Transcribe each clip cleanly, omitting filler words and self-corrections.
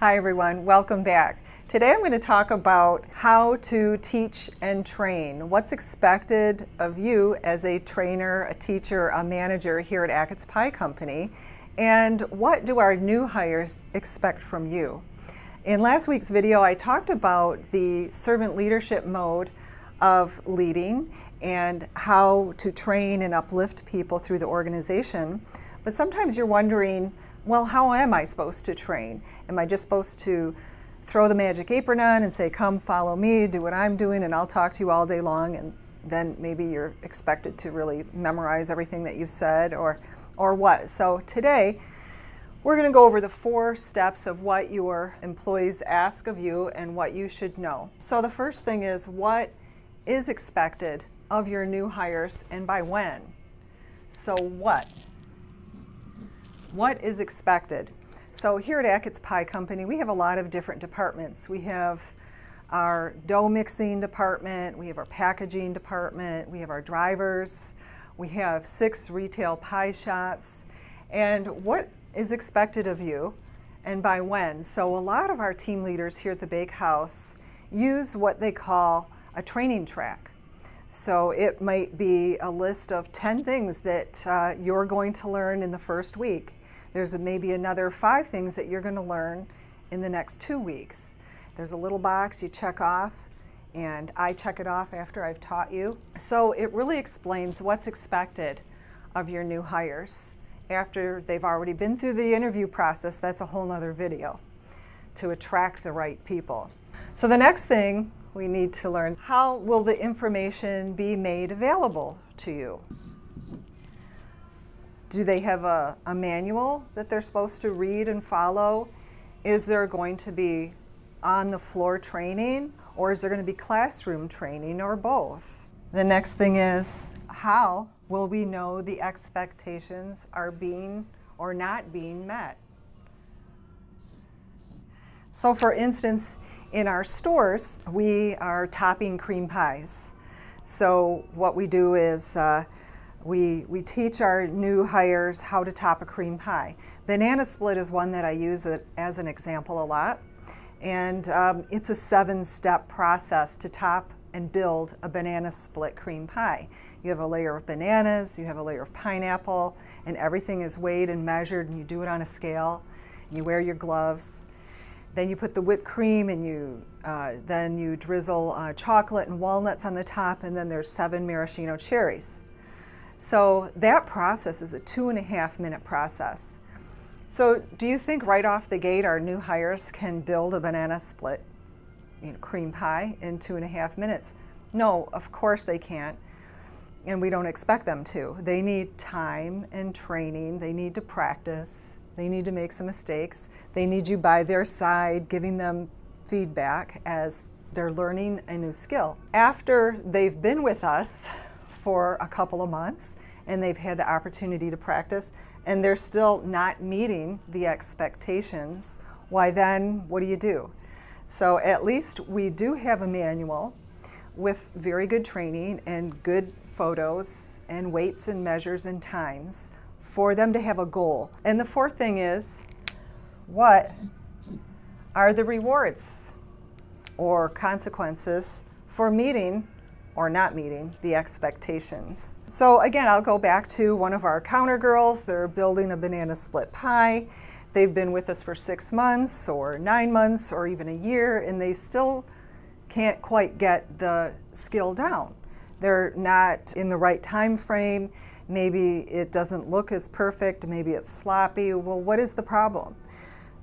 Hi everyone, welcome back. Today I'm going to talk about how to teach and train. What's expected of you as a trainer, a teacher, a manager here at Achatz Pies Company, and what do our new hires expect from you? In last week's video I talked about the servant leadership mode of leading and how to train and uplift people through the organization. But sometimes you're wondering, well, how am I supposed to train? Am I just supposed to throw the magic apron on and say, come follow me, do what I'm doing, and I'll talk to you all day long, and then maybe you're expected to really memorize everything that you've said, or what? So today, we're going to go over the 4 steps of what your employees ask of you and what you should know. So the first thing is, what is expected of your new hires and by when? So what? What is expected? So here at Achatz Pies Company, we have a lot of different departments. We have our dough mixing department, we have our packaging department, we have our drivers, we have 6 retail pie shops. And what is expected of you and by when? So a lot of our team leaders here at the bakehouse use what they call a training track. So it might be a list of 10 things that you're going to learn in the first week. There's maybe another 5 things that you're going to learn in the next 2 weeks. There's a little box you check off, and I check it off after I've taught you. So it really explains what's expected of your new hires after they've already been through the interview process. That's a whole nother video to attract the right people. So the next thing we need to learn, how will the information be made available to you? Do they have a manual that they're supposed to read and follow? Is there going to be on-the-floor training, or is there going to be classroom training, or both? The next thing is, how will we know the expectations are being or not being met? So for instance, in our stores, we are topping cream pies. So what we do is we teach our new hires how to top a cream pie. Banana split is one that I use as an example a lot. And it's a 7-step process to top and build a banana split cream pie. You have a layer of bananas, you have a layer of pineapple, and everything is weighed and measured, and you do it on a scale, and you wear your gloves. Then you put the whipped cream, and then you drizzle chocolate and walnuts on the top, and then there's 7 maraschino cherries. So that process is a 2.5-minute process. So do you think right off the gate our new hires can build a banana split cream pie in 2.5 minutes? No, of course they can't, and we don't expect them to. They need time and training. They need to practice. They need to make some mistakes. They need you by their side, giving them feedback as they're learning a new skill. After they've been with us for a couple of months and they've had the opportunity to practice and they're still not meeting the expectations, why then what do? So at least we do have a manual with very good training and good photos and weights and measures and times for them to have a goal. And the 4th thing is, what are the rewards or consequences for meeting or not meeting the expectations? So again, I'll go back to one of our counter girls. They're building a banana split pie. They've been with us for 6 months or 9 months or even a year, and they still can't quite get the skill down. They're not in the right time frame. Maybe it doesn't look as perfect. Maybe it's sloppy. Well, what is the problem?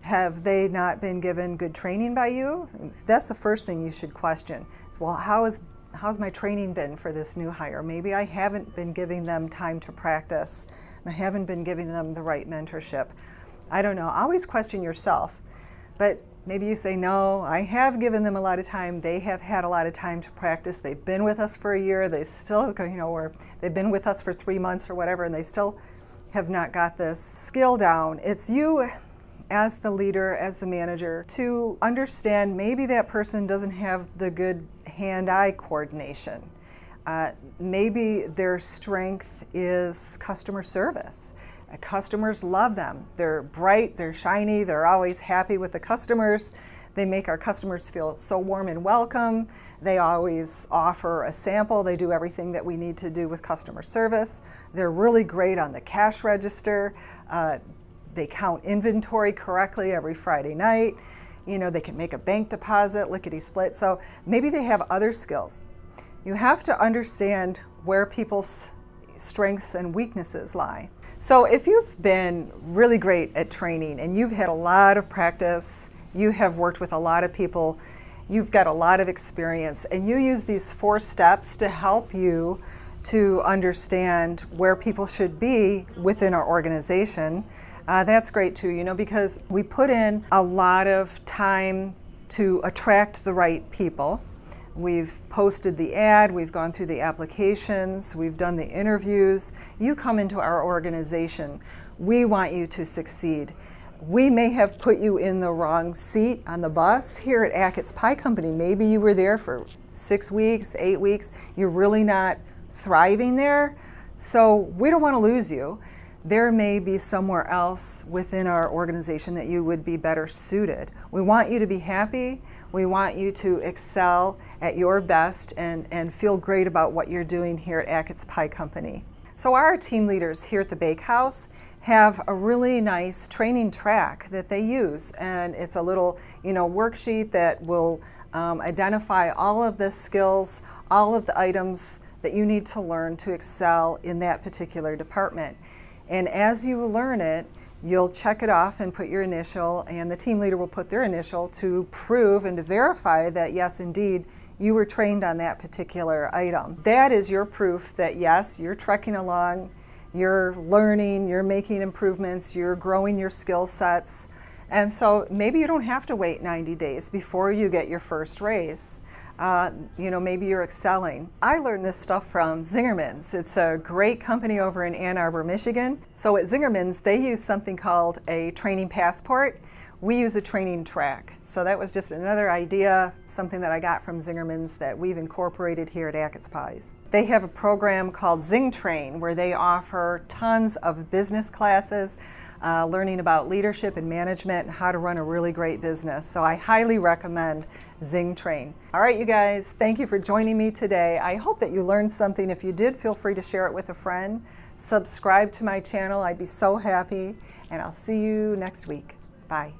Have they not been given good training by you? That's the first thing you should question. Well, how's my training been for this new hire? Maybe I haven't been giving them time to practice. I haven't been giving them the right mentorship. I don't know. Always question yourself. But maybe you say, no, I have given them a lot of time. They have had a lot of time to practice. They've been with us for a year. They still, or they've been with us for 3 months or whatever, and they still have not got this skill down. It's you as the leader, as the manager, to understand maybe that person doesn't have the good hand-eye coordination. Maybe their strength is customer service. Customers love them. They're bright, they're shiny, they're always happy with the customers. They make our customers feel so warm and welcome. They always offer a sample. They do everything that we need to do with customer service. They're really great on the cash register. They count inventory correctly every Friday night. You know, they can make a bank deposit, lickety-split. So maybe they have other skills. You have to understand where people's strengths and weaknesses lie. So if you've been really great at training and you've had a lot of practice, you have worked with a lot of people, you've got a lot of experience, and you use these 4 steps to help you to understand where people should be within our organization, that's great too, you know, because we put in a lot of time to attract the right people. We've posted the ad, we've gone through the applications, we've done the interviews. You come into our organization, we want you to succeed. We may have put you in the wrong seat on the bus here at Achatz Pie Company. Maybe you were there for 6 weeks, 8 weeks. You're really not thriving there. So we don't want to lose you. There may be somewhere else within our organization that you would be better suited. We want you to be happy. We want you to excel at your best and feel great about what you're doing here at Achatz Pie Company. So our team leaders here at the Bakehouse have a really nice training track that they use, and it's a little, you know, worksheet that will identify all of the skills, all of the items that you need to learn to excel in that particular department. And as you learn it, you'll check it off and put your initial, and the team leader will put their initial to prove and to verify that yes, indeed, you were trained on that particular item. That is your proof that yes, you're trekking along, you're learning, you're making improvements, you're growing your skill sets. And so maybe you don't have to wait 90 days before you get your first raise. You know, maybe you're excelling. I learned this stuff from Zingerman's. It's a great company over in Ann Arbor, Michigan. So at Zingerman's, they use something called a training passport. We use a training track. So that was just another idea, something that I got from Zingerman's that we've incorporated here at Achatz Pies. They have a program called Zing Train where they offer tons of business classes, learning about leadership and management and how to run a really great business. So I highly recommend Zing Train. All right, you guys, thank you for joining me today. I hope that you learned something. If you did, feel free to share it with a friend. Subscribe to my channel. I'd be so happy. And I'll see you next week. Bye.